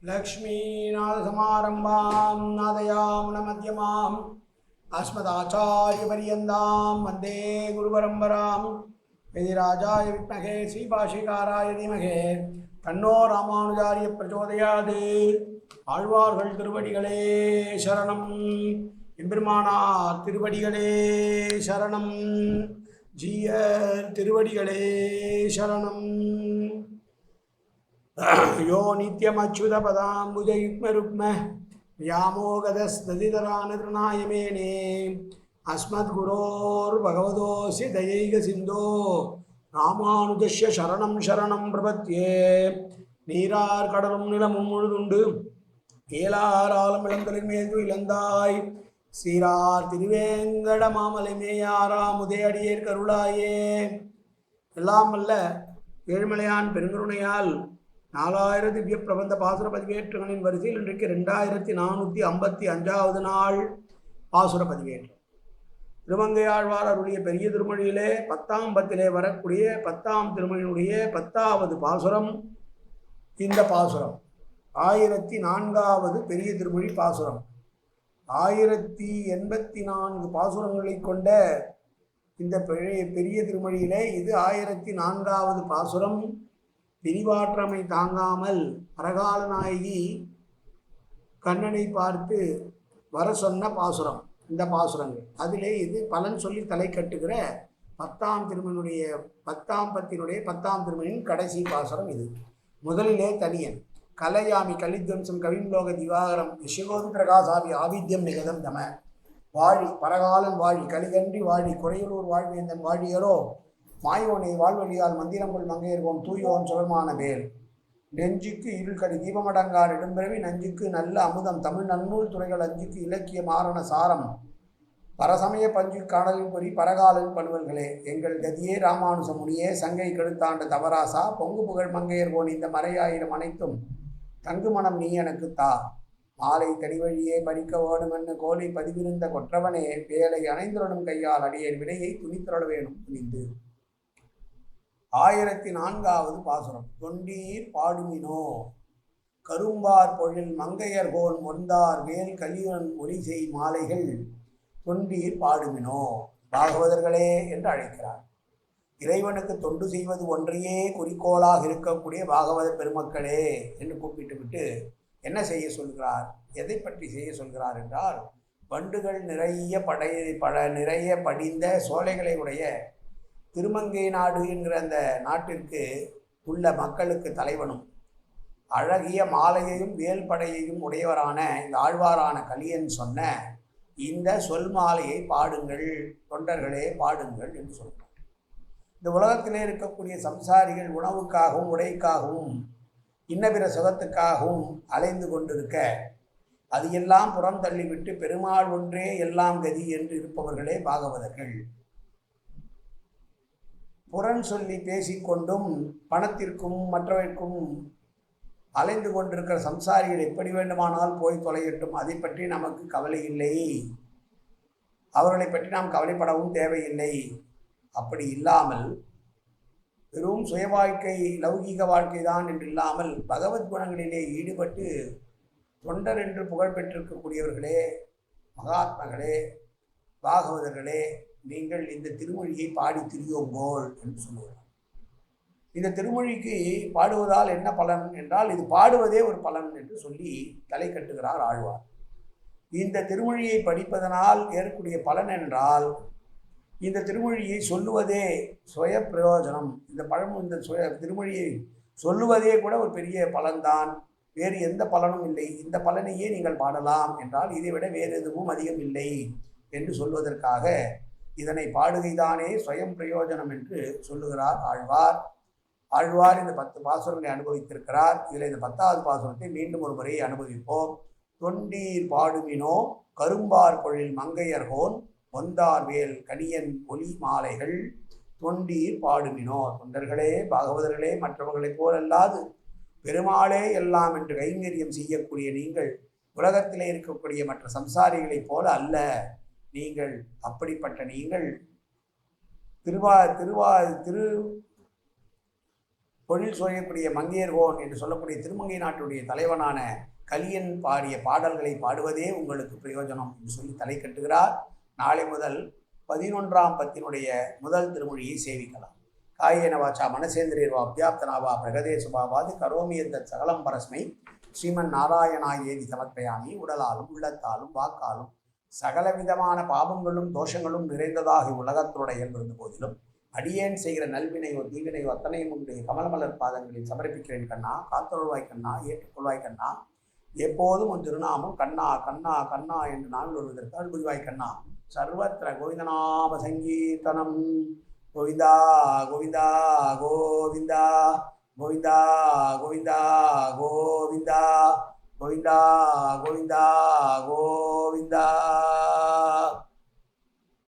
लक्ष्मीनाथसमारम्भां नादयामुनमध्यमाम् अस्मदाचार्यपर्यन्तां वन्दे गुरुपरम्परां यतिराजाय विद्महे श्रीभाष्यकाराय धीमहि तन्नो रामानुजार्य प्रचोदयात् ஆழ்வார்கள் திருவடிகளே சரணம் எம்பெருமானார் திருவடிகளே சரணம் ஜீயர் திருவடிகளே சரணம் यो नित्यमच्युतपदाम्बुजयुग्मरुग्म व्यामोगदस्तदितरानतृणाय मेने अस्मद्गुरोर्भगवतोऽस्य दयैकसिन्धो रामानुजस्य शरणं शरणं प्रपद्ये நீரார் கடலும் நிலமும் முழுதுண்டு ஏலாராலம் இளந்தலின் மேல் இழந்தாய் சீரார் திருவேங்கட மாமலை மேயாராம் உதயடியேர் கருளாயே. எல்லாம் அல்ல ஏழுமலையான் பெருங்கருணையால் 4000 திவ்ய பிரபந்த பாசுர பதிவேற்றுகளின் வரிசையில் இன்றைக்கு 2455வது நாள் பாசுர பதிவேற்று. திருமங்கையாழ்வார் அருளிய பெரிய திருமொழியிலே 10ஆம் பத்திலே வரக்கூடிய 10ஆம் திருமொழியினுடைய 10வது பாசுரம் இந்த பாசுரம். 1004வது பெரிய திருமொழி பாசுரம். 1084 பாசுரங்களை கொண்ட இந்த பெரிய திருமொழியிலே இது 1004வது பாசுரம். பிரிவாற்றமை தாங்காமல் பரகால நாயகி கண்ணனை பார்த்து வர சொன்ன பாசுரம் இந்த பாசுரங்கள். அதிலே இது பலன் சொல்லி தலை கட்டுகிற 10ஆம் திருமணியுடைய 10ஆம் பத்தினுடைய 10ஆம் திருமணியின் கடைசி பாசுரம் இது. முதலிலே தனியன் கலையாமி கலித்வம்சம் கவின்லோக திவாகரம் யசகோதி பிரகாசாபி ஆவித்யம் நிகதம் தம வாழி பரகாலன் வாழி கலிகன்றி வாழி குறையலூர் வாழ்வேந்தன் வாழியரோ மாயோனை வாழ்வழியால் மந்திரங்கொள் மங்கையர்கோன் தூயோன் சுழமான வேல் நெஞ்சுக்கு இருள்கடி தீபமடங்கார் இடம்பிறவி நஞ்சுக்கு நல்ல அமுதம் தமிழ் நன்னூல் துறைகள் அஞ்சுக்கு இலக்கிய மாரண சாரம் பரசமய பஞ்சு காணலின் பொறி பரகாலன் பணுவல்களே எங்கள் கதியே ராமானுச முனியே சங்கை கெடுத்தாண்ட தவராசா பொங்கு புகழ் மங்கையர்கோன் இந்த மறையாயிரம் அனைத்தும் தங்கு மனம் நீ எனக்கு தா மாலை தடிவழியே பறிக்க வேணுமென்னு கோலை பதிவிருந்த கொற்றவனே வேலை அணைந்துரனும் கையால் அடியேன் வினையை துணித்திரட வேணும் துணிந்து. 1004வது பாசுரம். தொண்டீர் பாடுமினோ கரும்பார் பொழில் மங்கையர்கோன் ஒந்தார் வேல் கலியன் ஒலிசெய் மாலைகள் தொண்டீர் பாடுமினோ பாகவதர்களே என்று அழைக்கிறார். இறைவனுக்கு தொண்டு செய்வது ஒன்றையே குறிக்கோளாக இருக்கக்கூடிய பாகவத பெருமக்களே என்று கூப்பிட்டு விட்டு என்ன செய்ய சொல்கிறார், எதை பற்றி செய்ய சொல்கிறார் என்றால், வண்டுகள் நிறைய படிந்த சோலைகளை உடைய திருமங்கை நாடு என்கிற அந்த நாட்டிற்கு உள்ள மக்களுக்கு தலைவனும் அழகிய மாலையையும் வேல்படையையும் உடையவரான இந்த ஆழ்வாரான கலியன் சொன்ன இந்த சொல் மாலையை பாடுங்கள் தொண்டர்களே பாடுங்கள் என்று சொல்கிறார். இந்த உலகத்திலே இருக்கக்கூடிய சம்சாரிகள் உணவுக்காகவும் உடைக்காகவும் இன்னபிற சுகத்துக்காகவும் அலைந்து கொண்டிருக்க அது எல்லாம் புறம் தள்ளிவிட்டு பெருமாள் ஒன்றே எல்லாம் கதி என்று இருப்பவர்களே பாகவதர்கள். புறம் சொல்லி பேசிக்கொண்டும் பணத்திற்கும் மற்றவர்க்கும் அலைந்து கொண்டிருக்கிற சம்சாரிகள் எப்படி வேண்டுமானால் போய் தொலையட்டும், அதை பற்றி நமக்கு கவலை இல்லை, அவர்களை பற்றி நாம் கவலைப்படவும் தேவையில்லை. அப்படி இல்லாமல் வெறும் சுய வாழ்க்கை லௌகீக வாழ்க்கை தான் என்று இல்லாமல் பகவத் குணங்களிலே ஈடுபட்டு தொண்டர் என்று புகழ் பெற்றிருக்கக்கூடியவர்களே மகாத்மகளே பாகவதர்களே நீங்கள் இந்த திருமொழியை பாடி திரியோங்கோள் என்று சொல்லுவார். இந்த திருமொழிக்கு பாடுவதால் என்ன பலன் என்றால் இது பாடுவதே ஒரு பலன் என்று சொல்லி தலை கட்டுகிறார் ஆழ்வார். இந்த திருமொழியை படிப்பதனால் ஏற்கக்கூடிய பலன் என்றால் இந்த திருமொழியை சொல்லுவதே சுய பிரயோஜனம். இந்த திருமொழியை சொல்லுவதே கூட ஒரு பெரிய பலன்தான், வேறு எந்த பலனும் இல்லை. இந்த பலனையே நீங்கள் பாடலாம் என்றால் இதைவிட வேறு எதுவும் அதிகம் இல்லை என்று சொல்வதற்காக இதனை பாடுகைதானே சுயம் பிரயோஜனம் என்று சொல்லுகிறார் ஆழ்வார். ஆழ்வார் இந்த 10 பாசுரங்களை அனுபவித்திருக்கிறார். இதில் இந்த 10வது பாசுரத்தை மீண்டும் ஒரு முறை அனுபவிப்போம். தொண்டீர் பாடுமினோ கரும்பார் பொழில் மங்கையர்கோன் ஒந்தார் வேல் கனியன் ஒலி மாலைகள் தொண்டீர் பாடுமினோ தொண்டர்களே பாகவதர்களே மற்றவர்களைப் போலல்லாது பெருமாளே எல்லாம் என்று கைங்கரியம் செய்யக்கூடிய நீங்கள் உலகத்திலே இருக்கக்கூடிய மற்ற சம்சாரிகளைப் போல அல்ல. நீங்கள் அப்படிப்பட்ட நீங்கள் பொழில் சூழக்கூடிய மங்கையர்கோன் என்று சொல்லக்கூடிய திருமங்கை நாட்டுடைய தலைவனான கலியன் பாடிய பாடல்களை பாடுவதே உங்களுக்கு பிரயோஜனம் என்று சொல்லி தலை கட்டுகிறார். நாளை முதல் 11ஆம் பத்தினுடைய முதல் திருமொழியை சேவிக்கலாம். காயேன வாச்சா மனசேந்திரியர்வா அபியாப்தனாவா பிரகதேசுபாவாது கரோமியந்த சகலம் பரஸ்மை ஸ்ரீமன் நாராயணாயேதி சமர்ப்பயாமி. உடலாலும் உள்ளத்தாலும் வாக்காலும் சகலவிதமான பாவங்களும் தோஷங்களும் நிறைந்ததாக உலகத்தினுடைய இயல்பிருந்த போதிலும் அடியேன் செய்கிற நல்வினையோ தீவினையோ அத்தனையும் உங்களுடைய கமலமலர் பாதங்களில் சமர்ப்பிக்கிறேன் கண்ணா. காத்தொழுவாய் கண்ணா, ஏற்றுக்கொள்வாய் கண்ணா. எப்போதும் உன் திருநாமம் கண்ணா கண்ணா கண்ணா என்று நாள் வருவதற்கு அருள்புரிவாய் கண்ணா. சர்வத்திர கோவிந்தநாம சங்கீர்த்தனம். கோவிந்தா கோவிந்தா கோவிந்தா கோவிந்தா கோவிந்தா கோவிந்தா கோவிந்தா கோவிந்தா கோவிந்தா.